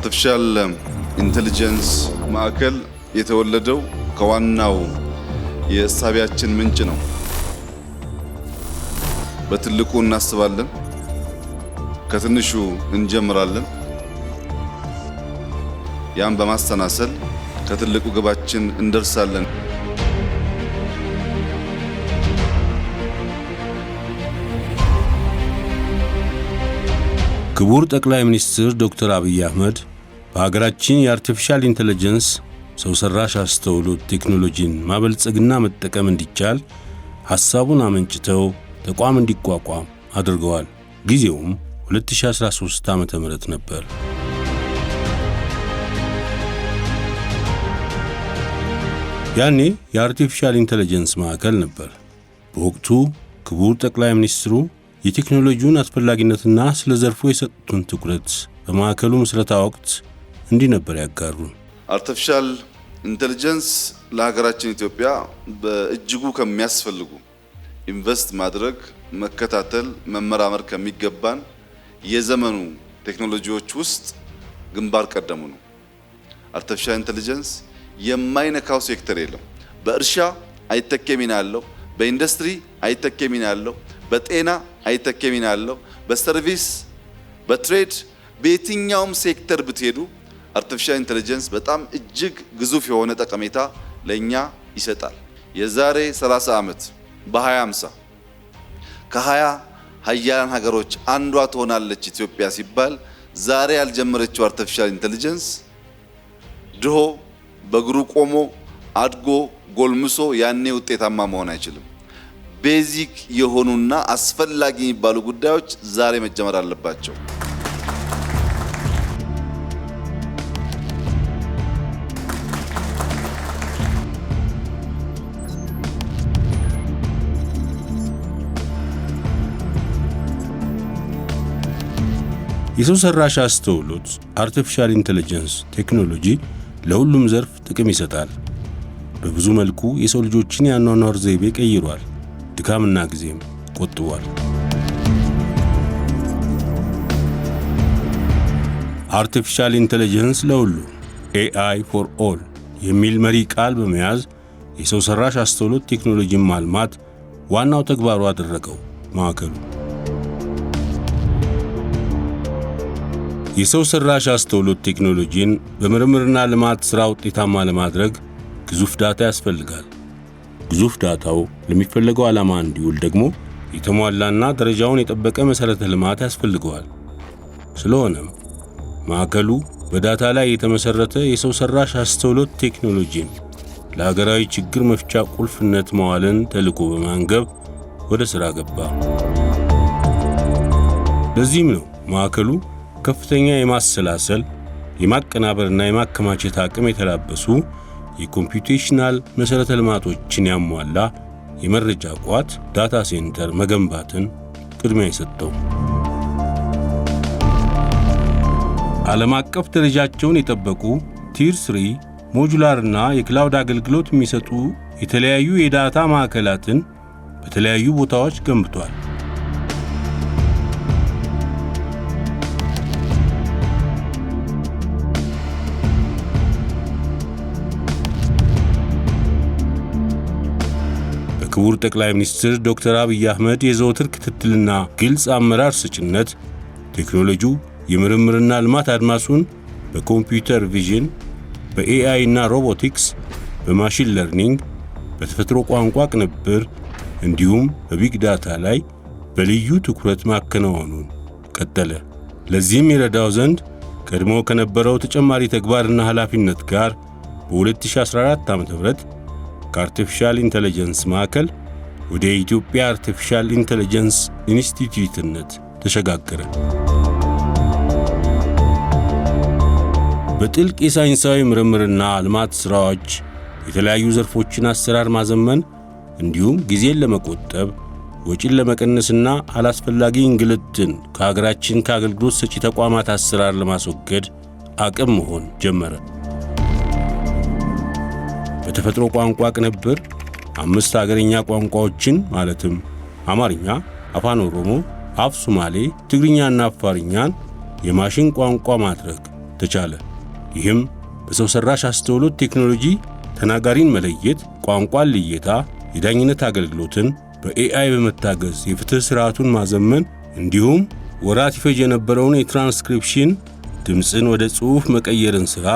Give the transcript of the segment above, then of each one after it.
አርቲፊሻል ኢንተለጀንስ ማዕከል የተወለደው ከዋናው የእሳቢያችን ምንጭ ነው። በትልቁ እናስባለን፣ ከትንሹ እንጀምራለን። ያን በማስተናሰል ከትልቁ ግባችን እንደርሳለን። ክቡር ጠቅላይ ሚኒስትር ዶክተር አብይ አህመድ በሀገራችን የአርቲፊሻል ኢንተለጀንስ ሰው ሰራሽ አስተውሎት ቴክኖሎጂን ማበልጸግና መጠቀም እንዲቻል ሐሳቡን አመንጭተው ተቋም እንዲቋቋም አድርገዋል። ጊዜውም 2013 ዓመተ ምህረት ነበር። ያኔ የአርቲፊሻል ኢንተለጀንስ ማዕከል ነበር። በወቅቱ ክቡር ጠቅላይ ሚኒስትሩ የቴክኖሎጂውን አስፈላጊነትና ስለ ዘርፉ የሰጡትን ትኩረት በማዕከሉ ምስረታ ወቅት እንዲህ ነበር ያጋሩን። አርቲፊሻል ኢንተለጀንስ ለሀገራችን ኢትዮጵያ በእጅጉ ከሚያስፈልጉ ኢንቨስት ማድረግ፣ መከታተል፣ መመራመር ከሚገባን የዘመኑ ቴክኖሎጂዎች ውስጥ ግንባር ቀደሙ ነው። አርቲፊሻል ኢንተለጀንስ የማይነካው ሴክተር የለም። በእርሻ አይተኬ ሚና አለው፣ በኢንዱስትሪ አይተኬ ሚና አለው፣ በጤና አይተኬ ሚና አለው፣ በሰርቪስ፣ በትሬድ፣ በየትኛውም ሴክተር ብትሄዱ አርቲፊሻል ኢንተለጀንስ በጣም እጅግ ግዙፍ የሆነ ጠቀሜታ ለኛ ይሰጣል። የዛሬ 30 ዓመት በ2050 ከ20 ሀያላን ሀገሮች አንዷ ትሆናለች ኢትዮጵያ ሲባል ዛሬ ያልጀመረችው አርቲፊሻል ኢንተለጀንስ ድሆ በእግሩ ቆሞ አድጎ ጎልምሶ ያኔ ውጤታማ መሆን አይችልም። ቤዚክ የሆኑና አስፈላጊ የሚባሉ ጉዳዮች ዛሬ መጀመር አለባቸው። የሰው ሰራሽ አስተውሎት አርቲፊሻል ኢንተለጀንስ ቴክኖሎጂ ለሁሉም ዘርፍ ጥቅም ይሰጣል። በብዙ መልኩ የሰው ልጆችን የአኗኗር ዘይቤ ቀይሯል፣ ድካምና ጊዜም ቆጥቧል። አርቲፊሻል ኢንተለጀንስ ለሁሉ AI for all የሚል መሪ ቃል በመያዝ የሰው ሰራሽ አስተውሎት ቴክኖሎጂን ማልማት ዋናው ተግባሩ አደረገው። ማዕከሉ የሰው ሰራሽ አስተውሎት ቴክኖሎጂን በምርምርና ልማት ሥራ ውጤታማ ለማድረግ ግዙፍ ዳታ ያስፈልጋል። ግዙፍ ዳታው ለሚፈለገው ዓላማ እንዲውል ደግሞ የተሟላና ደረጃውን የጠበቀ መሠረተ ልማት ያስፈልገዋል። ስለሆነም ማዕከሉ በዳታ ላይ የተመሠረተ የሰው ሰራሽ አስተውሎት ቴክኖሎጂን ለሀገራዊ ችግር መፍቻ ቁልፍነት መዋልን ተልዕኮ በማንገብ ወደ ሥራ ገባ። ለዚህም ነው ማዕከሉ ከፍተኛ የማሰላሰል የማቀናበርና የማከማቸት አቅም የተላበሱ የኮምፒውቴሽናል መሠረተ ልማቶችን ያሟላ የመረጃ ቋት ዳታ ሴንተር መገንባትን ቅድሚያ የሰጠው። ዓለም አቀፍ ደረጃቸውን የጠበቁ ቲር 3 ሞጁላርና የክላውድ አገልግሎት የሚሰጡ የተለያዩ የዳታ ማዕከላትን በተለያዩ ቦታዎች ገንብቷል። ክቡር ጠቅላይ ሚኒስትር ዶክተር አብይ አህመድ የዘወትር ክትትልና ግልጽ አመራር ሰጭነት ቴክኖሎጂው የምርምርና ልማት አድማሱን በኮምፒውተር ቪዥን፣ በኤአይ እና ሮቦቲክስ፣ በማሽን ለርኒንግ፣ በተፈጥሮ ቋንቋ ቅንብር እንዲሁም በቢግ ዳታ ላይ በልዩ ትኩረት ማከናወኑን ቀጠለ። ለዚህም ይረዳው ዘንድ ቀድሞ ከነበረው ተጨማሪ ተግባርና ኃላፊነት ጋር በ2014 ዓ.ም ከአርቲፊሻል ኢንተለጀንስ ማዕከል ወደ ኢትዮጵያ አርቲፊሻል ኢንተለጀንስ ኢንስቲትዩትነት ተሸጋገረ። በጥልቅ የሳይንሳዊ ምርምርና ልማት ሥራዎች የተለያዩ ዘርፎችን አሰራር ማዘመን እንዲሁም ጊዜን ለመቆጠብ ወጪን ለመቀነስና አላስፈላጊ እንግልትን ከሀገራችን ከአገልግሎት ሰጪ ተቋማት አሰራር ለማስወገድ አቅም መሆን ጀመረ። በተፈጥሮ ቋንቋ ቅንብር 5 ሀገርኛ ቋንቋዎችን ማለትም አማርኛ፣ አፋን ኦሮሞ፣ አፍ ሶማሌ፣ ትግርኛና አፋርኛን የማሽን ቋንቋ ማድረግ ተቻለ። ይህም በሰው ሰራሽ አስተውሎት ቴክኖሎጂ ተናጋሪን መለየት፣ ቋንቋን ልየታ፣ የዳኝነት አገልግሎትን በኤአይ በመታገዝ የፍትህ ስርዓቱን ማዘመን እንዲሁም ወራት ይፈጅ የነበረውን የትራንስክሪፕሽን ድምፅን ወደ ጽሑፍ መቀየርን ሥራ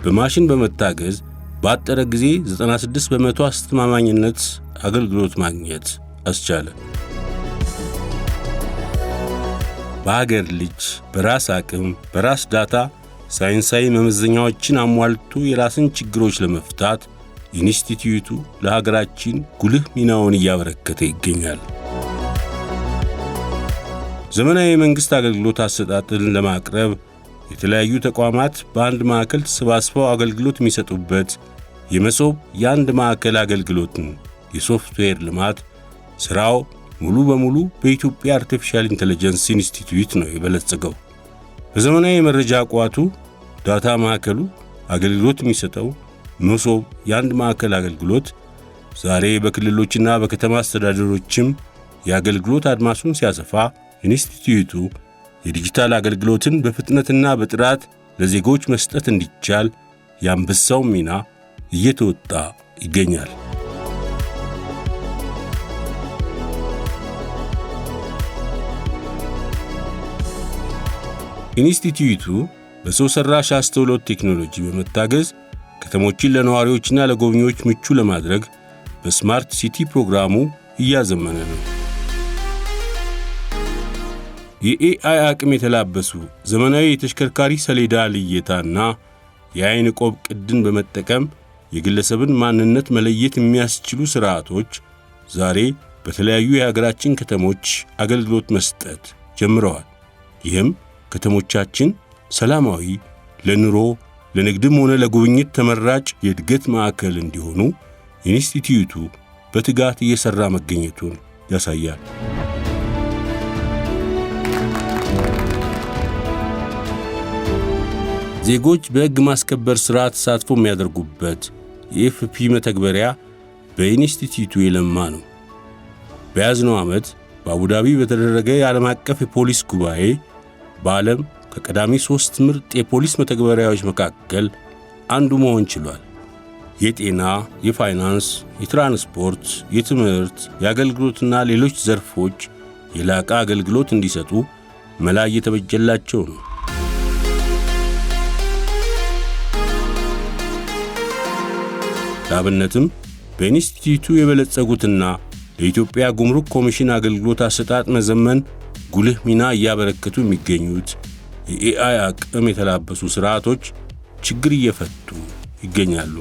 በማሽን በመታገዝ ባጠረ ጊዜ 96% አስተማማኝነት አገልግሎት ማግኘት አስቻለ። በሀገር ልጅ በራስ አቅም በራስ ዳታ ሳይንሳዊ መመዘኛዎችን አሟልቶ የራስን ችግሮች ለመፍታት ኢንስቲትዩቱ ለሀገራችን ጉልህ ሚናውን እያበረከተ ይገኛል። ዘመናዊ የመንግሥት አገልግሎት አሰጣጥን ለማቅረብ የተለያዩ ተቋማት በአንድ ማዕከል ተሰባስበው አገልግሎት የሚሰጡበት የመሶብ የአንድ ማዕከል አገልግሎትን የሶፍትዌር ልማት ሥራው ሙሉ በሙሉ በኢትዮጵያ አርቲፊሻል ኢንተለጀንስ ኢንስቲትዩት ነው የበለጸገው። በዘመናዊ የመረጃ ቋቱ ዳታ ማዕከሉ አገልግሎት የሚሰጠው መሶብ የአንድ ማዕከል አገልግሎት ዛሬ በክልሎችና በከተማ አስተዳደሮችም የአገልግሎት አድማሱን ሲያሰፋ ኢንስቲትዩቱ የዲጂታል አገልግሎትን በፍጥነትና በጥራት ለዜጎች መስጠት እንዲቻል የአንበሳው ሚና እየተወጣ ይገኛል። ኢንስቲትዩቱ በሰው ሰራሽ አስተውሎት ቴክኖሎጂ በመታገዝ ከተሞችን ለነዋሪዎችና ለጎብኚዎች ምቹ ለማድረግ በስማርት ሲቲ ፕሮግራሙ እያዘመነ ነው። የኤአይ አቅም የተላበሱ ዘመናዊ የተሽከርካሪ ሰሌዳ ልየታና የአይን ቆብ ቅድን በመጠቀም የግለሰብን ማንነት መለየት የሚያስችሉ ሥርዓቶች ዛሬ በተለያዩ የሀገራችን ከተሞች አገልግሎት መስጠት ጀምረዋል። ይህም ከተሞቻችን ሰላማዊ፣ ለኑሮ ለንግድም ሆነ ለጉብኝት ተመራጭ የእድገት ማዕከል እንዲሆኑ ኢንስቲትዩቱ በትጋት እየሠራ መገኘቱን ያሳያል። ዜጎች በሕግ ማስከበር ሥራ ተሳትፎ የሚያደርጉበት የኤፍፒ መተግበሪያ በኢንስቲትዩቱ የለማ ነው። በያዝነው ዓመት በአቡዳቢ በተደረገ የዓለም አቀፍ የፖሊስ ጉባኤ በዓለም ከቀዳሚ 3 ምርጥ የፖሊስ መተግበሪያዎች መካከል አንዱ መሆን ችሏል። የጤና፣ የፋይናንስ፣ የትራንስፖርት፣ የትምህርት፣ የአገልግሎትና ሌሎች ዘርፎች የላቀ አገልግሎት እንዲሰጡ መላ እየተበጀላቸው ነው። ለአብነትም በኢንስቲትዩቱ የበለጸጉትና ለኢትዮጵያ ጉምሩክ ኮሚሽን አገልግሎት አሰጣጥ መዘመን ጉልህ ሚና እያበረከቱ የሚገኙት የኤአይ አቅም የተላበሱ ሥርዓቶች ችግር እየፈቱ ይገኛሉ።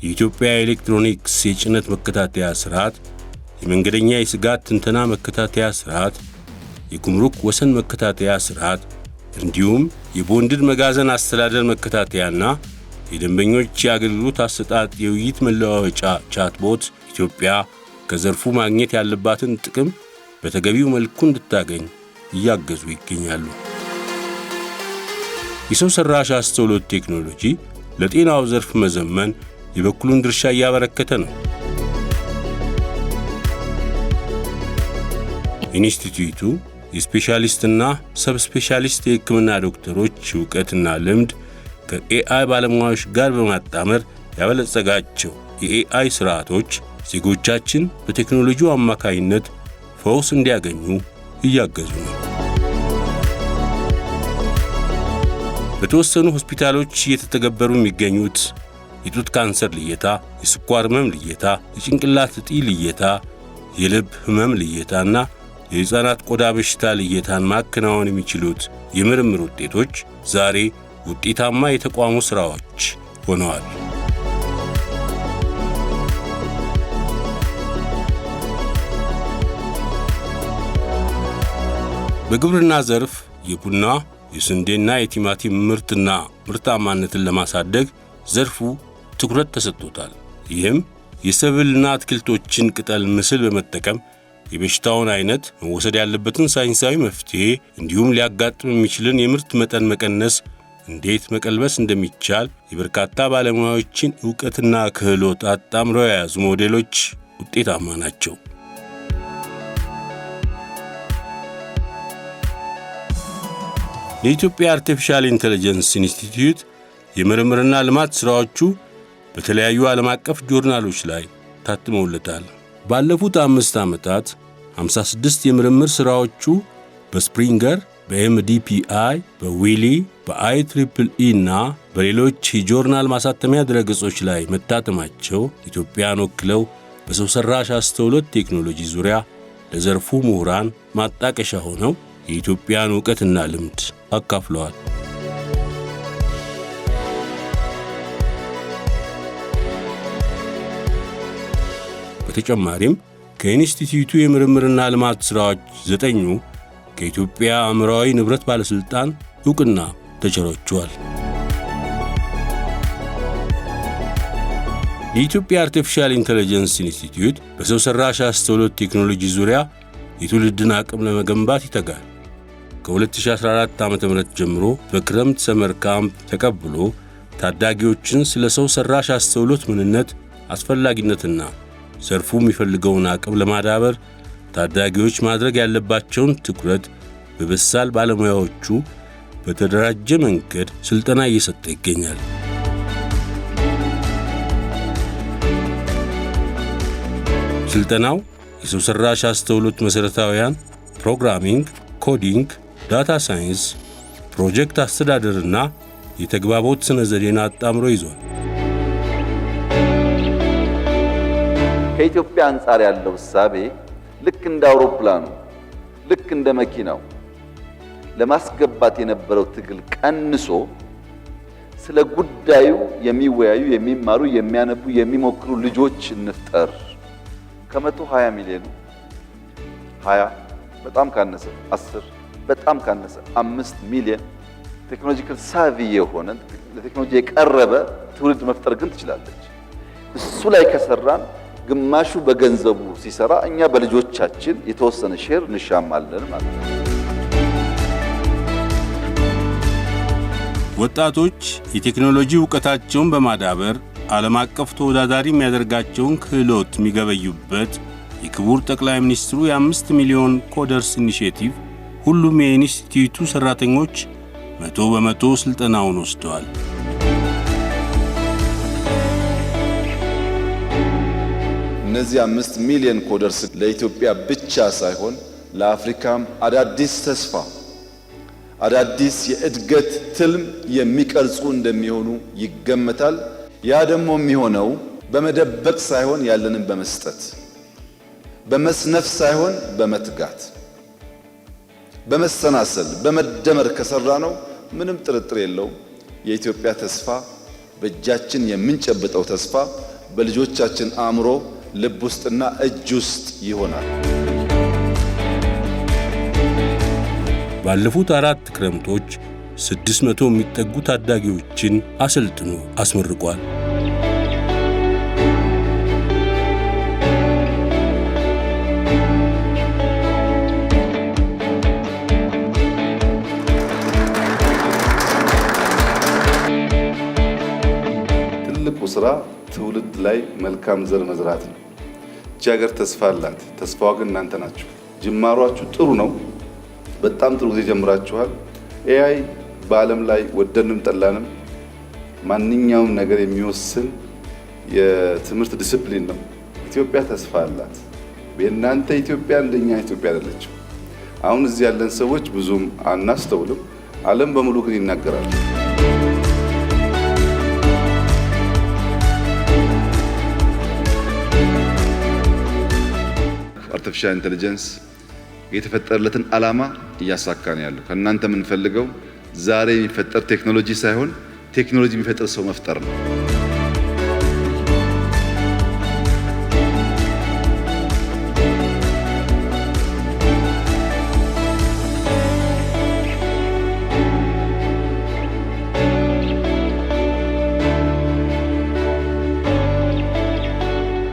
የኢትዮጵያ ኤሌክትሮኒክስ የጭነት መከታተያ ሥርዓት፣ የመንገደኛ የስጋት ትንተና መከታተያ ሥርዓት፣ የጉምሩክ ወሰን መከታተያ ሥርዓት እንዲሁም የቦንድድ መጋዘን አስተዳደር መከታተያና የደንበኞች የአገልግሎት አሰጣጥ የውይይት መለዋወጫ ቻትቦት ኢትዮጵያ ከዘርፉ ማግኘት ያለባትን ጥቅም በተገቢው መልኩ እንድታገኝ እያገዙ ይገኛሉ። የሰው ሰራሽ አስተውሎት ቴክኖሎጂ ለጤናው ዘርፍ መዘመን የበኩሉን ድርሻ እያበረከተ ነው። ኢንስቲትዩቱ የስፔሻሊስትና ሰብስፔሻሊስት የሕክምና ዶክተሮች ዕውቀትና ልምድ ከኤአይ ባለሙያዎች ጋር በማጣመር ያበለጸጋቸው የኤአይ ሥርዓቶች ዜጎቻችን በቴክኖሎጂው አማካይነት ፈውስ እንዲያገኙ እያገዙ ነው። በተወሰኑ ሆስፒታሎች እየተተገበሩ የሚገኙት የጡት ካንሰር ልየታ፣ የስኳር ህመም ልየታ፣ የጭንቅላት እጢ ልየታ፣ የልብ ህመም ልየታና የሕፃናት ቆዳ በሽታ ልየታን ማከናወን የሚችሉት የምርምር ውጤቶች ዛሬ ውጤታማ የተቋሙ ሥራዎች ሆነዋል። በግብርና ዘርፍ የቡና የስንዴና የቲማቲም ምርትና ምርታማነትን ለማሳደግ ዘርፉ ትኩረት ተሰጥቶታል። ይህም የሰብልና አትክልቶችን ቅጠል ምስል በመጠቀም የበሽታውን አይነት፣ መወሰድ ያለበትን ሳይንሳዊ መፍትሄ እንዲሁም ሊያጋጥም የሚችልን የምርት መጠን መቀነስ እንዴት መቀልበስ እንደሚቻል የበርካታ ባለሙያዎችን ዕውቀትና ክህሎት አጣምረው የያዙ ሞዴሎች ውጤታማ ናቸው። የኢትዮጵያ አርቲፊሻል ኢንተለጀንስ ኢንስቲትዩት የምርምርና ልማት ሥራዎቹ በተለያዩ ዓለም አቀፍ ጆርናሎች ላይ ታትመውለታል። ባለፉት 5 ዓመታት 56 የምርምር ሥራዎቹ በስፕሪንገር፣ በኤምዲፒአይ፣ በዊሊ፣ በአይትሪፕልኢ እና በሌሎች የጆርናል ማሳተሚያ ድረገጾች ላይ መታተማቸው ኢትዮጵያን ወክለው በሰው ሠራሽ አስተውሎት ቴክኖሎጂ ዙሪያ ለዘርፉ ምሁራን ማጣቀሻ ሆነው የኢትዮጵያን ዕውቀትና ልምድ አካፍለዋል። በተጨማሪም ከኢንስቲትዩቱ የምርምርና ልማት ሥራዎች 9ኙ ከኢትዮጵያ አእምሯዊ ንብረት ባለሥልጣን ዕውቅና ተቸሮቸዋል። የኢትዮጵያ አርቲፊሻል ኢንተለጀንስ ኢንስቲትዩት በሰው ሠራሽ አስተውሎት ቴክኖሎጂ ዙሪያ የትውልድን አቅም ለመገንባት ይተጋል። ከ2014 ዓ.ም ጀምሮ በክረምት ሰመር ካምፕ ተቀብሎ ታዳጊዎችን ስለ ሰው ሠራሽ አስተውሎት ምንነት፣ አስፈላጊነትና ዘርፉ የሚፈልገውን አቅም ለማዳበር ታዳጊዎች ማድረግ ያለባቸውን ትኩረት በበሳል ባለሙያዎቹ በተደራጀ መንገድ ሥልጠና እየሰጠ ይገኛል። ሥልጠናው የሰው ሠራሽ አስተውሎት መሠረታውያን፣ ፕሮግራሚንግ፣ ኮዲንግ፣ ዳታ ሳይንስ፣ ፕሮጀክት አስተዳደርና የተግባቦት ሥነ ዘዴን አጣምሮ ይዟል። ከኢትዮጵያ አንጻር ያለው እሳቤ ልክ እንደ አውሮፕላኑ ልክ እንደ መኪናው ለማስገባት የነበረው ትግል ቀንሶ ስለ ጉዳዩ የሚወያዩ፣ የሚማሩ፣ የሚያነቡ፣ የሚሞክሩ ልጆች እንፍጠር። ከ120 ሚሊዮን 20 በጣም ካነሰ 10 በጣም ካነሰ 5 ሚሊዮን ቴክኖሎጂካል ሳቪ የሆነ ለቴክኖሎጂ የቀረበ ትውልድ መፍጠር ግን ትችላለች። እሱ ላይ ከሰራን ግማሹ በገንዘቡ ሲሰራ እኛ በልጆቻችን የተወሰነ ሼር እንሻማለን ማለት ነው። ወጣቶች የቴክኖሎጂ ዕውቀታቸውን በማዳበር ዓለም አቀፍ ተወዳዳሪ የሚያደርጋቸውን ክህሎት የሚገበዩበት የክቡር ጠቅላይ ሚኒስትሩ የ5 ሚሊዮን ኮደርስ ኢኒሼቲቭ ሁሉም የኢንስቲትዩቱ ሠራተኞች 100% ሥልጠናውን ወስደዋል። እነዚህ 5 ሚሊዮን ኮደርስ ለኢትዮጵያ ብቻ ሳይሆን ለአፍሪካም አዳዲስ ተስፋ፣ አዳዲስ የእድገት ትልም የሚቀርጹ እንደሚሆኑ ይገመታል። ያ ደግሞ የሚሆነው በመደበቅ ሳይሆን ያለንን በመስጠት፣ በመስነፍ ሳይሆን በመትጋት፣ በመሰናሰል በመደመር ከሰራ ነው ምንም ጥርጥር የለውም የኢትዮጵያ ተስፋ በእጃችን የምንጨብጠው ተስፋ በልጆቻችን አእምሮ፣ ልብ ውስጥና እጅ ውስጥ ይሆናል። ባለፉት 4 ክረምቶች 600 የሚጠጉ ታዳጊዎችን አሰልጥኖ አስመርቋል። ትልቁ ስራ ትውልድ ላይ መልካም ዘር መዝራት ነው። እቺ ሀገር ተስፋ አላት። ተስፋዋ ግን እናንተ ናችሁ። ጅማሯችሁ ጥሩ ነው። በጣም ጥሩ ጊዜ ጀምራችኋል። ኤአይ በዓለም ላይ ወደንም ጠላንም ማንኛውም ነገር የሚወስን የትምህርት ዲሲፕሊን ነው። ኢትዮጵያ ተስፋ አላት። የእናንተ ኢትዮጵያ እንደኛ ኢትዮጵያ አይደለችም። አሁን እዚህ ያለን ሰዎች ብዙም አናስተውልም። ዓለም በሙሉ ግን ይናገራል። አርቲፊሻል ኢንተለጀንስ የተፈጠረለትን ዓላማ እያሳካ ነው ያለው። ከእናንተ የምንፈልገው ዛሬ የሚፈጠር ቴክኖሎጂ ሳይሆን ቴክኖሎጂ የሚፈጠር ሰው መፍጠር ነው።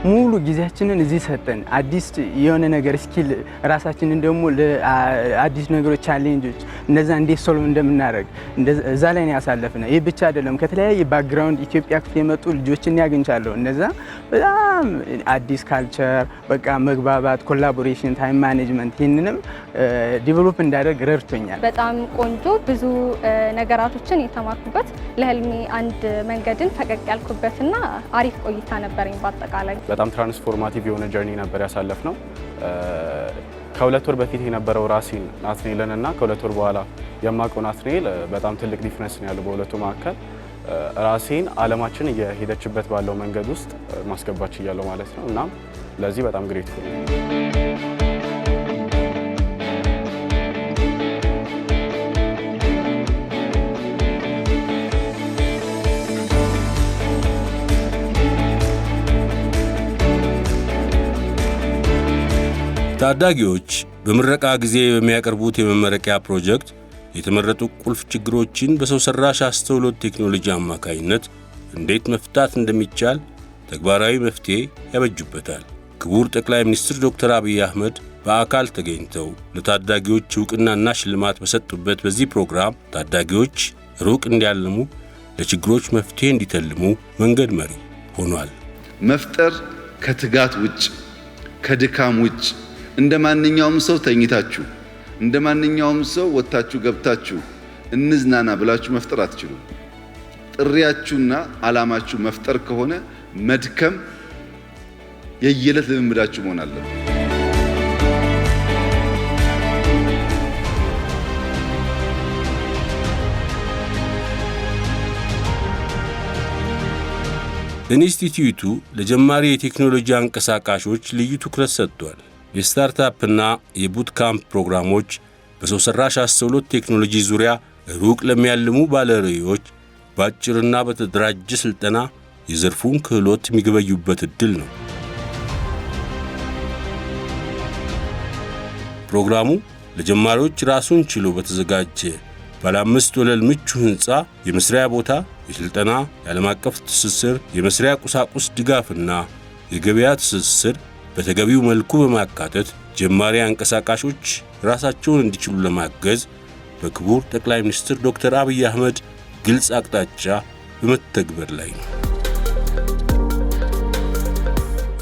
ሙሉ ጊዜያችንን እዚህ ሰጠን አዲስ የሆነ ነገር ስኪል ራሳችንን ደግሞ ለአዲስ ነገሮች ቻሌንጆች እነዛ እንዴት ሶልቭ እንደምናደርግ እዛ ላይ ነው ያሳለፍነው። ይህ ብቻ አይደለም፣ ከተለያየ ባክግራውንድ ኢትዮጵያ ክፍል የመጡ ልጆችን ያገኝቻለሁ። እነዛ በጣም አዲስ ካልቸር በቃ መግባባት፣ ኮላቦሬሽን፣ ታይም ማኔጅመንት ይህንንም ዲቨሎፕ እንዳደርግ ረድቶኛል። በጣም ቆንጆ ብዙ ነገራቶችን የተማርኩበት ለህልሜ አንድ መንገድን ፈቀቅ ያልኩበትና አሪፍ ቆይታ ነበረኝ። በአጠቃላይ በጣም ትራንስፎርማቲቭ የሆነ ጀርኒ ነበር ያሳለፍነው። ከ2 ወር በፊት የነበረው ራሴን ናትናኤልን እና ከ2 ወር በኋላ የማውቀው ናትናኤል በጣም ትልቅ ዲፍረንስ ነው ያለው በሁለቱ መካከል። ራሴን ዓለማችን እየሄደችበት ባለው መንገድ ውስጥ ማስገባት ችያለሁ ማለት ነው። እናም ለዚህ በጣም ግሬትፉል ነኝ። ታዳጊዎች በምረቃ ጊዜ በሚያቀርቡት የመመረቂያ ፕሮጀክት የተመረጡ ቁልፍ ችግሮችን በሰው ሰራሽ አስተውሎት ቴክኖሎጂ አማካኝነት እንዴት መፍታት እንደሚቻል ተግባራዊ መፍትሄ ያበጁበታል። ክቡር ጠቅላይ ሚኒስትር ዶክተር አብይ አህመድ በአካል ተገኝተው ለታዳጊዎች ዕውቅናና ሽልማት በሰጡበት በዚህ ፕሮግራም ታዳጊዎች ሩቅ እንዲያልሙ፣ ለችግሮች መፍትሄ እንዲተልሙ መንገድ መሪ ሆኗል። መፍጠር ከትጋት ውጭ ከድካም ውጭ እንደ ማንኛውም ሰው ተኝታችሁ እንደ ማንኛውም ሰው ወጣችሁ ገብታችሁ እንዝናና ብላችሁ መፍጠር አትችሉም። ጥሪያችሁና ዓላማችሁ መፍጠር ከሆነ መድከም የየዕለት ልምምዳችሁ መሆን አለበት። ኢንስቲትዩቱ ለጀማሪ የቴክኖሎጂ አንቀሳቃሾች ልዩ ትኩረት ሰጥቷል። የስታርታፕና የቡት ካምፕ ፕሮግራሞች በሰው ሰራሽ አስተውሎት ቴክኖሎጂ ዙሪያ ሩቅ ለሚያልሙ ባለራዕዮች በአጭርና በተደራጀ ስልጠና የዘርፉን ክህሎት የሚገበዩበት ዕድል ነው። ፕሮግራሙ ለጀማሪዎች ራሱን ችሎ በተዘጋጀ ባለ 5 ወለል ምቹ ሕንፃ የመስሪያ ቦታ፣ የስልጠና፣ የዓለም አቀፍ ትስስር፣ የመስሪያ ቁሳቁስ ድጋፍና የገበያ ትስስር በተገቢው መልኩ በማካተት ጀማሪ አንቀሳቃሾች ራሳቸውን እንዲችሉ ለማገዝ በክቡር ጠቅላይ ሚኒስትር ዶክተር አብይ አህመድ ግልጽ አቅጣጫ በመተግበር ላይ ነው።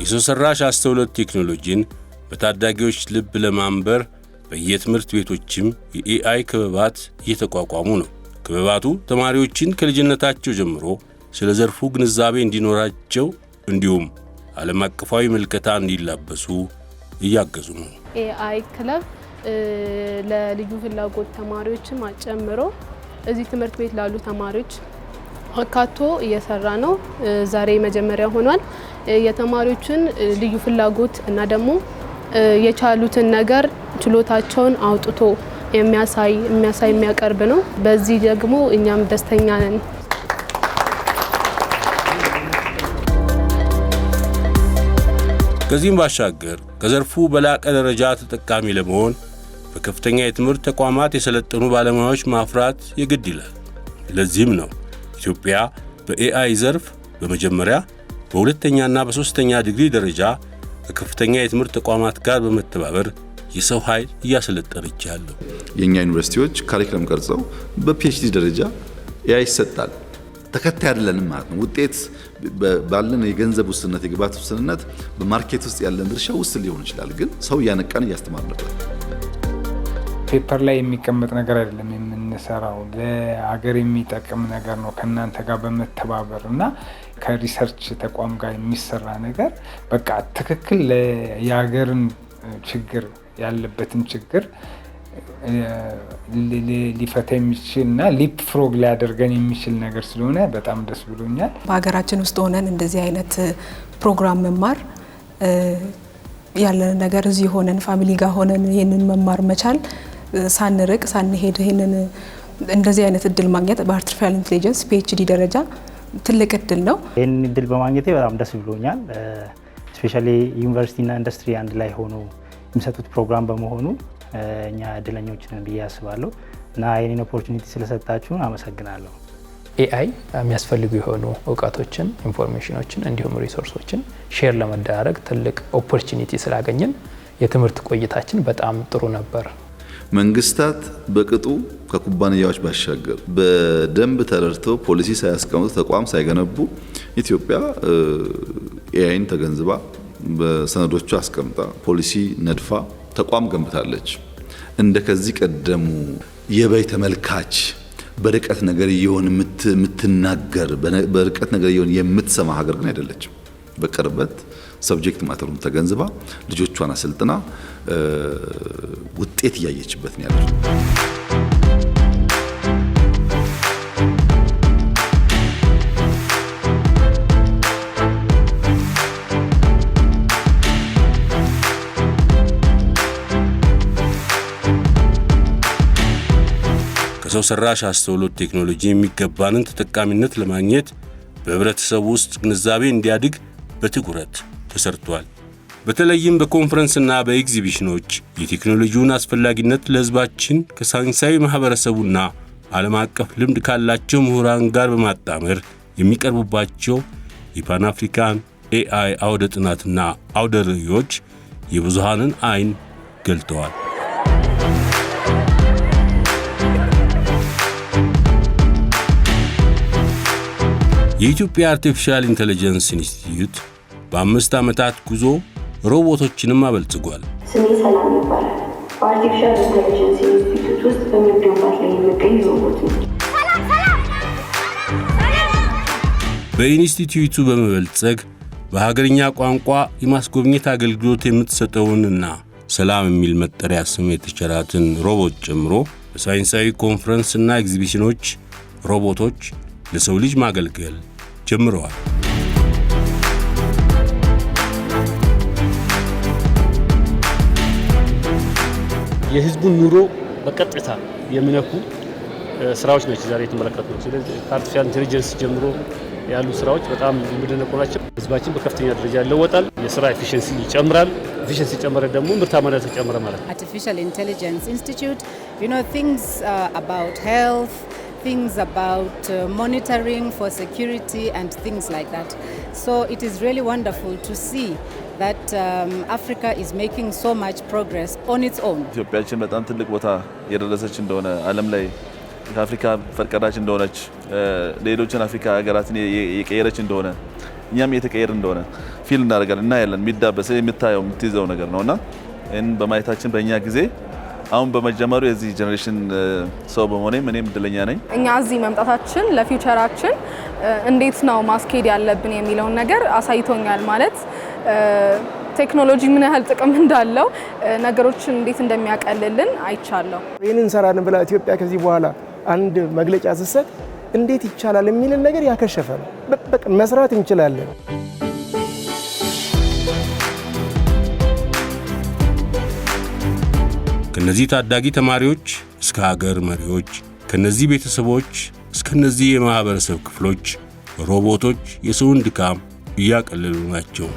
የሰው ሰራሽ አስተውሎት ቴክኖሎጂን በታዳጊዎች ልብ ለማንበር በየትምህርት ቤቶችም የኤአይ ክበባት እየተቋቋሙ ነው። ክበባቱ ተማሪዎችን ከልጅነታቸው ጀምሮ ስለ ዘርፉ ግንዛቤ እንዲኖራቸው እንዲሁም ዓለም አቀፋዊ ምልከታ እንዲላበሱ እያገዙ ነው። ኤአይ ክለብ ለልዩ ፍላጎት ተማሪዎችም ጨምሮ እዚህ ትምህርት ቤት ላሉ ተማሪዎች አካቶ እየሰራ ነው። ዛሬ መጀመሪያ ሆኗል። የተማሪዎችን ልዩ ፍላጎት እና ደግሞ የቻሉትን ነገር ችሎታቸውን አውጥቶ የሚያቀርብ ነው። በዚህ ደግሞ እኛም ደስተኛ ነን። ከዚህም ባሻገር ከዘርፉ በላቀ ደረጃ ተጠቃሚ ለመሆን በከፍተኛ የትምህርት ተቋማት የሰለጠኑ ባለሙያዎች ማፍራት የግድ ይላል። ለዚህም ነው ኢትዮጵያ በኤአይ ዘርፍ በመጀመሪያ በሁለተኛና በሶስተኛ ዲግሪ ደረጃ ከከፍተኛ የትምህርት ተቋማት ጋር በመተባበር የሰው ኃይል እያሰለጠነች ያለው። የኛ ዩኒቨርሲቲዎች ካሪኩለም ቀርጸው በፒኤችዲ ደረጃ ኤአይ ይሰጣል። ተከታይ አይደለንም ማለት ነው። ውጤት ባለን የገንዘብ ውስንነት፣ የግብዓት ውስንነት በማርኬት ውስጥ ያለን ድርሻ ውስን ሊሆን ይችላል። ግን ሰው እያነቃን እያስተማርን ነበር። ፔፐር ላይ የሚቀመጥ ነገር አይደለም የምንሰራው፣ ለሀገር የሚጠቅም ነገር ነው። ከእናንተ ጋር በመተባበር እና ከሪሰርች ተቋም ጋር የሚሰራ ነገር በቃ ትክክል የሀገርን ችግር ያለበትን ችግር ሊፈታ የሚችል እና ሊፕ ፍሮግ ሊያደርገን የሚችል ነገር ስለሆነ በጣም ደስ ብሎኛል። በሀገራችን ውስጥ ሆነን እንደዚህ አይነት ፕሮግራም መማር ያለን ነገር እዚህ ሆነን ፋሚሊ ጋር ሆነን ይህንን መማር መቻል ሳንርቅ ሳንሄድ ይህንን እንደዚህ አይነት እድል ማግኘት በአርቲፊሻል ኢንቴሊጀንስ ፒኤችዲ ደረጃ ትልቅ እድል ነው። ይህን እድል በማግኘቴ በጣም ደስ ብሎኛል። ስፔሻሊ ዩኒቨርሲቲና ኢንዱስትሪ አንድ ላይ ሆኖ የሚሰጡት ፕሮግራም በመሆኑ እኛ እድለኞች ነን ብዬ አስባለሁ እና ይህንን ኦፖርቹኒቲ ስለሰጣችሁን አመሰግናለሁ። ኤአይ የሚያስፈልጉ የሆኑ እውቀቶችን፣ ኢንፎርሜሽኖችን እንዲሁም ሪሶርሶችን ሼር ለመደራረግ ትልቅ ኦፖርቹኒቲ ስላገኘን የትምህርት ቆይታችን በጣም ጥሩ ነበር። መንግስታት በቅጡ ከኩባንያዎች ባሻገር በደንብ ተረድተው ፖሊሲ ሳያስቀምጡ ተቋም ሳይገነቡ ኢትዮጵያ ኤአይን ተገንዝባ በሰነዶቿ አስቀምጣ ፖሊሲ ነድፋ ተቋም ገንብታለች። እንደ ከዚህ ቀደሙ የበይ ተመልካች በርቀት ነገር ይሆን የምትናገር በርቀት ነገር ይሆን የምትሰማ ሀገር ግን አይደለችም። በቅርበት ሰብጀክት ማተሩን ተገንዝባ ልጆቿን አሰልጥና ውጤት እያየችበት ነው ያለው። ከሰው ሰራሽ አስተውሎት ቴክኖሎጂ የሚገባንን ተጠቃሚነት ለማግኘት በህብረተሰቡ ውስጥ ግንዛቤ እንዲያድግ በትኩረት ተሰርቷል። በተለይም በኮንፈረንስና በኤግዚቢሽኖች የቴክኖሎጂውን አስፈላጊነት ለህዝባችን ከሳይንሳዊ ማህበረሰቡና ዓለም አቀፍ ልምድ ካላቸው ምሁራን ጋር በማጣመር የሚቀርቡባቸው የፓን አፍሪካን ኤአይ አውደ ጥናትና አውደ ርዕዮች የብዙሃንን አይን ገልጠዋል። የኢትዮጵያ አርቲፊሻል ኢንተለጀንስ ኢንስቲትዩት በ5 ዓመታት ጉዞ ሮቦቶችንም አበልጽጓል። ስሜ ሰላም ይባላል። በአርቲፊሻል ኢንተለጀንስ ኢንስቲትዩት ውስጥ በመገንባት ላይ የሚገኝ ሮቦት ነው። በኢንስቲትዩቱ በመበልጸግ በሀገርኛ ቋንቋ የማስጎብኘት አገልግሎት የምትሰጠውንና ሰላም የሚል መጠሪያ ስም የተቸራትን ሮቦት ጨምሮ በሳይንሳዊ ኮንፈረንስና ኤግዚቢሽኖች ሮቦቶች ለሰው ልጅ ማገልገል ጀምረዋል። የህዝቡን ኑሮ በቀጥታ የሚነኩ ስራዎች ናቸው ዛሬ የተመለከትነው። ስለዚህ ከአርቲፊሻል ኢንተለጀንስ ጀምሮ ያሉ ስራዎች በጣም የሚደነቁ ናቸው። ህዝባችን በከፍተኛ ደረጃ ይለወጣል። የስራ ኤፊሺየንሲ ይጨምራል። ኤፊሺየንሲ ጨመረ ደግሞ ምርታማነት ይጨምራል ማለት ነው። Artificial Intelligence Institute, things about health, things about monitoring for security and things like that. So it is really wonderful to see that Africa is making so much progress on its own. ኢትዮጵያችን በጣም ትልቅ ቦታ የደረሰች እንደሆነ ዓለም ላይ ከአፍሪካ ፈርቀዳጅ እንደሆነች ሌሎችን አፍሪካ ሀገራትን የቀየረች እንደሆነ እኛም እየተቀየረ እንደሆነ ፊል እናደርጋለን እና ያለን የሚዳበስ የምታየው የምትይዘው ነገር ነውና እን በማየታችን በእኛ ጊዜ አሁን በመጀመሩ የዚህ ጀነሬሽን ሰው በመሆኔም እኔም እድለኛ ነኝ። እኛ እዚህ መምጣታችን ለፊውቸራችን እንዴት ነው ማስኬድ ያለብን የሚለውን ነገር አሳይቶኛል። ማለት ቴክኖሎጂ ምን ያህል ጥቅም እንዳለው ነገሮችን እንዴት እንደሚያቀልልን አይቻለሁ። ይህንን እንሰራለን ብላ ኢትዮጵያ ከዚህ በኋላ አንድ መግለጫ ስትሰጥ እንዴት ይቻላል የሚልን ነገር ያከሸፈ ነው። በቃ መስራት እንችላለን። ከነዚህ ታዳጊ ተማሪዎች እስከ ሀገር መሪዎች፣ ከነዚህ ቤተሰቦች እስከ እነዚህ የማህበረሰብ ክፍሎች ሮቦቶች የሰውን ድካም እያቀለሉ ናቸው።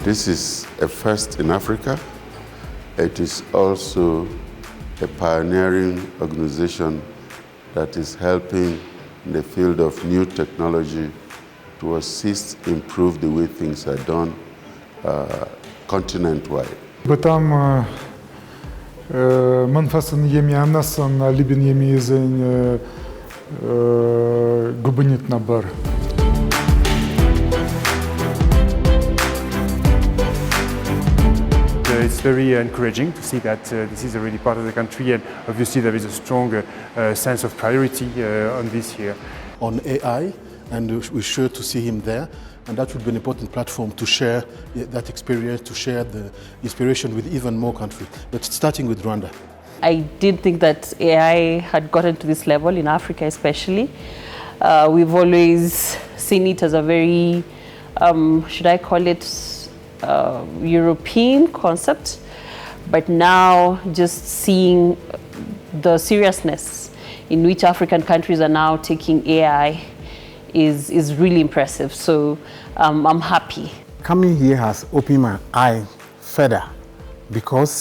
This is a first in Africa. It is also a pioneering organization that is helping in the field of new technology to assist improve the way things are done continent-wide. በጣም መንፈስን የሚያነሳና ልብን የሚይዘኝ ጉብኝት ነበር። it's very encouraging to see that this is already part of the country, and obviously there is a strong sense of priority on this here. On AI, and we're sure to see him there, and that would be an important platform to share that experience, to share the inspiration with even more countries, but starting with Rwanda. I did think that AI had gotten to this level in Africa especially. We've always seen it as a very, should I call it, European concept, but now just seeing the seriousness in which African countries are now taking AI is really impressive. So I'm happy. Coming here has opened my eye further because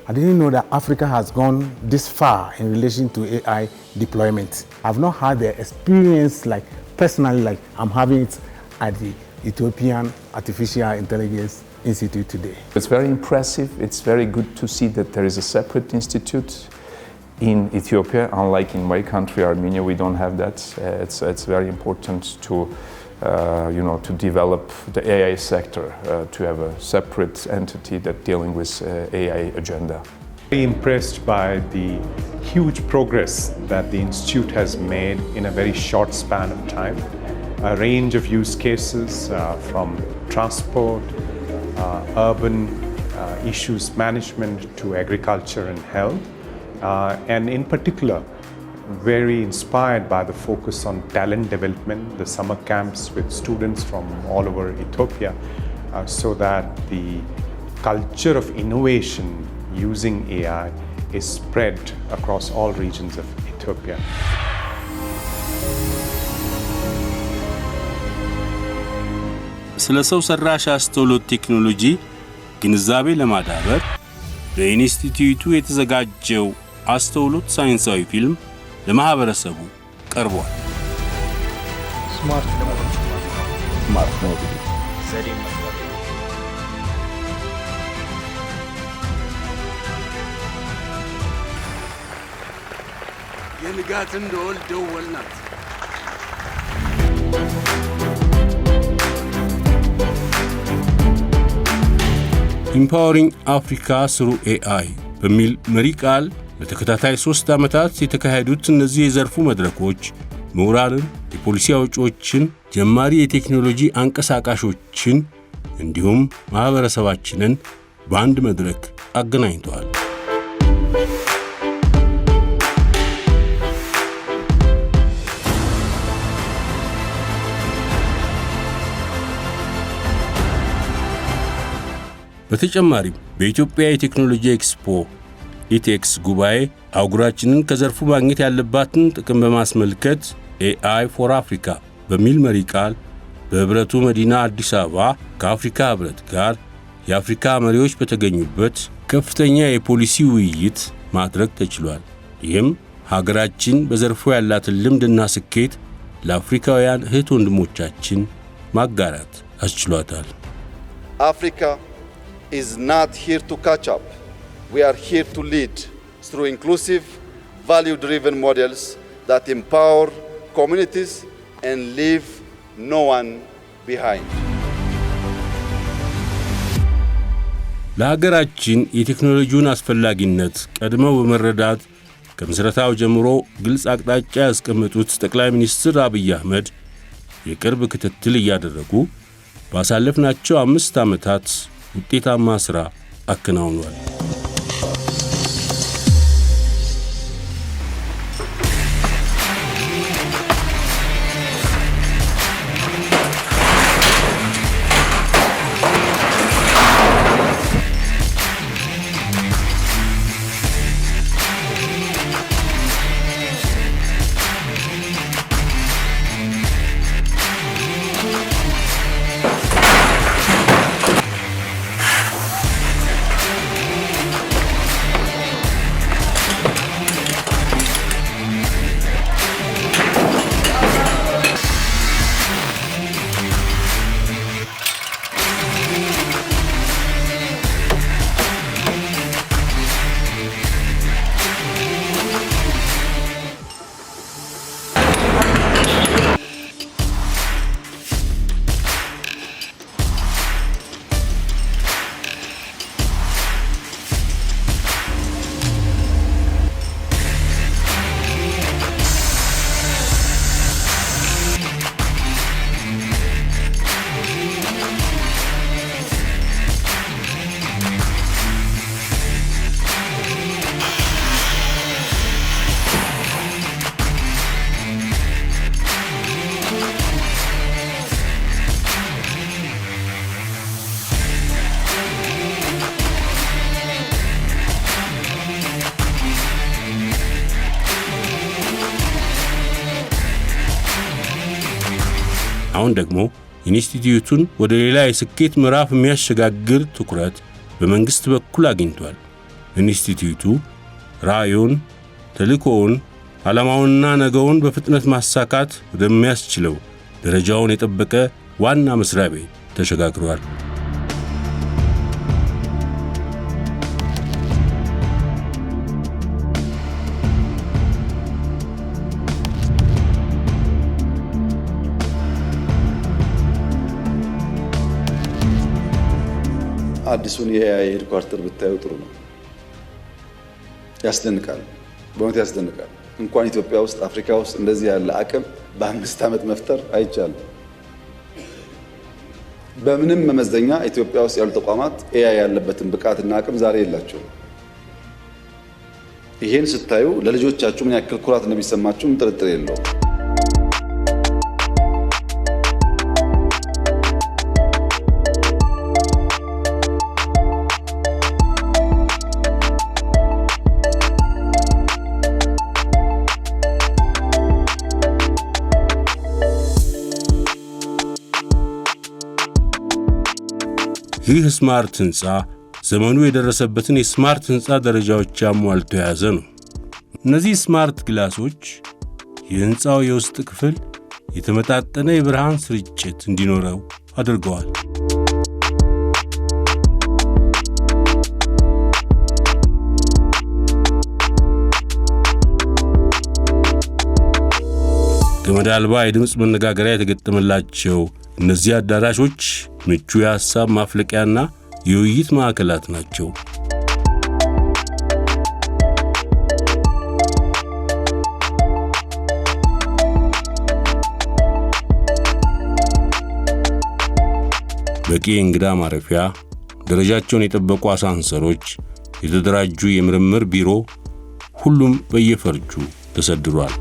I didn't know that Africa has gone this far in relation to AI deployment. I've not had the experience like personally like I'm having it at the Ethiopian Artificial Intelligence Institute today. It's very impressive. It's very good to see that there is a separate institute in Ethiopia. Unlike in my country, Armenia, we don't have that. It's very important to to develop the AI sector, to have a separate entity that dealing with AI agenda. Very impressed by the huge progress that the institute has made in a very short span of time. A range of use cases from transport, urban issues management to agriculture and health, and in particular very inspired by the focus on talent development, the summer camps with students from all over Ethiopia, so that the culture of innovation using AI is spread across all regions of Ethiopia. ስለ ሰው ሰራሽ አስተውሎት ቴክኖሎጂ ግንዛቤ ለማዳበር በኢንስቲትዩቱ የተዘጋጀው አስተውሎት ሳይንሳዊ ፊልም ለማህበረሰቡ ቀርቧል። ስማርት ነው ዘዴ የንጋት እንደወል ደወልናት። ኢምፓወሪንግ አፍሪካ ስሩ ኤአይ በሚል መሪ ቃል ለተከታታይ 3 ዓመታት የተካሄዱት እነዚህ የዘርፉ መድረኮች ምሁራንን፣ የፖሊሲ አውጪዎችን፣ ጀማሪ የቴክኖሎጂ አንቀሳቃሾችን እንዲሁም ማህበረሰባችንን በአንድ መድረክ አገናኝተዋል። በተጨማሪም በኢትዮጵያ የቴክኖሎጂ ኤክስፖ ኢቴክስ ጉባኤ አህጉራችንን ከዘርፉ ማግኘት ያለባትን ጥቅም በማስመልከት ኤአይ ፎር አፍሪካ በሚል መሪ ቃል በህብረቱ መዲና አዲስ አበባ ከአፍሪካ ህብረት ጋር የአፍሪካ መሪዎች በተገኙበት ከፍተኛ የፖሊሲ ውይይት ማድረግ ተችሏል። ይህም ሀገራችን በዘርፉ ያላትን ልምድና ስኬት ለአፍሪካውያን እህት ወንድሞቻችን ማጋራት አስችሏታል። አፍሪካ is not here to catch up. We are here to lead through inclusive, value-driven models that empower communities and leave no one behind. ለሀገራችን የቴክኖሎጂውን አስፈላጊነት ቀድመው በመረዳት ከምስረታው ጀምሮ ግልጽ አቅጣጫ ያስቀመጡት ጠቅላይ ሚኒስትር አብይ አህመድ የቅርብ ክትትል እያደረጉ ባሳለፍናቸው 5 ዓመታት ውጤታማ ሥራ አከናውኗል። አሁን ደግሞ ኢንስቲትዩቱን ወደ ሌላ የስኬት ምዕራፍ የሚያሸጋግር ትኩረት በመንግስት በኩል አግኝቷል። ኢንስቲትዩቱ ራዕዩን፣ ተልእኮውን፣ ዓላማውንና ነገውን በፍጥነት ማሳካት ወደሚያስችለው ደረጃውን የጠበቀ ዋና መስሪያ ቤት ተሸጋግሯል። አዲሱን የኤአይ ሄድኳርተር ብታዩ ጥሩ ነው። ያስደንቃል፣ በእውነት ያስደንቃል። እንኳን ኢትዮጵያ ውስጥ አፍሪካ ውስጥ እንደዚህ ያለ አቅም በ5 ዓመት መፍጠር አይቻልም። በምንም መመዘኛ ኢትዮጵያ ውስጥ ያሉ ተቋማት ኤአይ ያለበትን ብቃትና አቅም ዛሬ የላቸውም። ይሄን ስታዩ ለልጆቻችሁ ምን ያክል ኩራት እንደሚሰማችሁ ጥርጥር የለውም። ይህ ስማርት ህንፃ ዘመኑ የደረሰበትን የስማርት ህንፃ ደረጃዎች አሟልቶ የያዘ ነው። እነዚህ ስማርት ግላሶች የህንፃው የውስጥ ክፍል የተመጣጠነ የብርሃን ስርጭት እንዲኖረው አድርገዋል። ገመድ አልባ የድምፅ መነጋገሪያ የተገጠመላቸው እነዚህ አዳራሾች ምቹ የሐሳብ ማፍለቂያና የውይይት ማዕከላት ናቸው። በቂ እንግዳ ማረፊያ፣ ደረጃቸውን የጠበቁ አሳንሰሮች፣ የተደራጁ የምርምር ቢሮ፣ ሁሉም በየፈርጁ ተሰድሯል።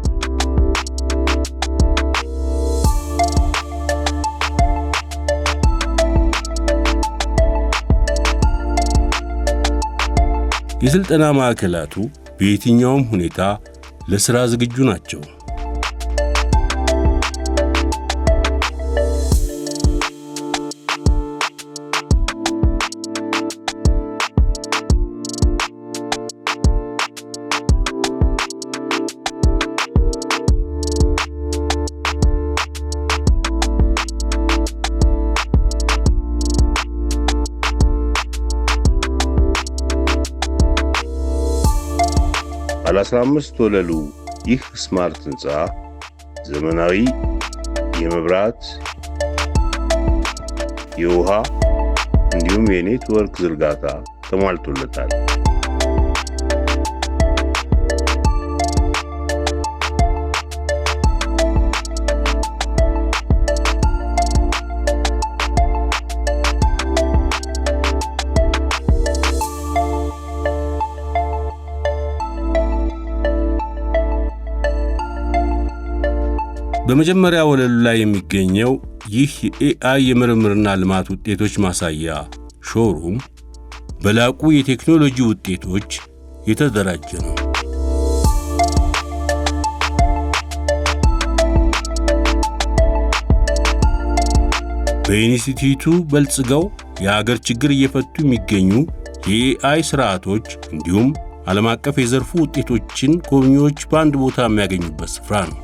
የሥልጠና ማዕከላቱ በየትኛውም ሁኔታ ለሥራ ዝግጁ ናቸው። ባለ 15 ወለሉ ይህ ስማርት ህንፃ ዘመናዊ የመብራት፣ የውሃ እንዲሁም የኔትወርክ ዝርጋታ ተሟልቶለታል። በመጀመሪያ ወለሉ ላይ የሚገኘው ይህ የኤአይ የምርምርና ልማት ውጤቶች ማሳያ ሾሩም በላቁ የቴክኖሎጂ ውጤቶች የተደራጀ ነው። በኢንስቲትዩቱ በልጽገው የአገር ችግር እየፈቱ የሚገኙ የኤአይ ስርዓቶች እንዲሁም ዓለም አቀፍ የዘርፉ ውጤቶችን ጎብኚዎች በአንድ ቦታ የሚያገኙበት ስፍራ ነው።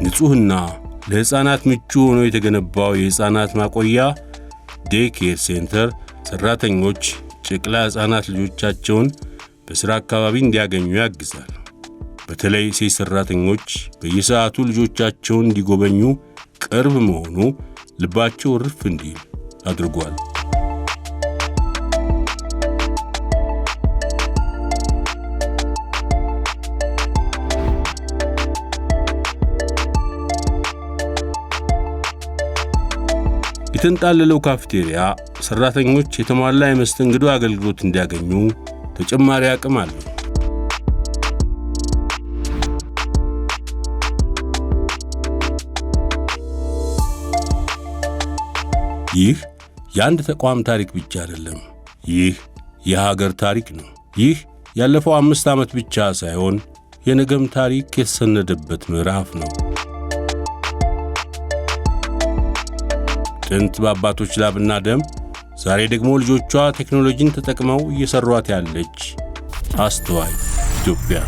ንጹህና ለሕፃናት ምቹ ሆኖ የተገነባው የሕፃናት ማቆያ ዴይ ኬር ሴንተር ሠራተኞች ጨቅላ ሕፃናት ልጆቻቸውን በሥራ አካባቢ እንዲያገኙ ያግዛል። በተለይ ሴት ሠራተኞች በየሰዓቱ ልጆቻቸውን እንዲጎበኙ ቅርብ መሆኑ ልባቸው ርፍ እንዲል አድርጓል። የተንጣለለው ካፌቴሪያ ሠራተኞች የተሟላ የመስተንግዶ አገልግሎት እንዲያገኙ ተጨማሪ አቅም አለው። ይህ የአንድ ተቋም ታሪክ ብቻ አይደለም። ይህ የሀገር ታሪክ ነው። ይህ ያለፈው 5 ዓመት ብቻ ሳይሆን የነገም ታሪክ የተሰነደበት ምዕራፍ ነው። ጥንት በአባቶች ላብና ደም፣ ዛሬ ደግሞ ልጆቿ ቴክኖሎጂን ተጠቅመው እየሰሯት ያለች አስተዋይ ኢትዮጵያ።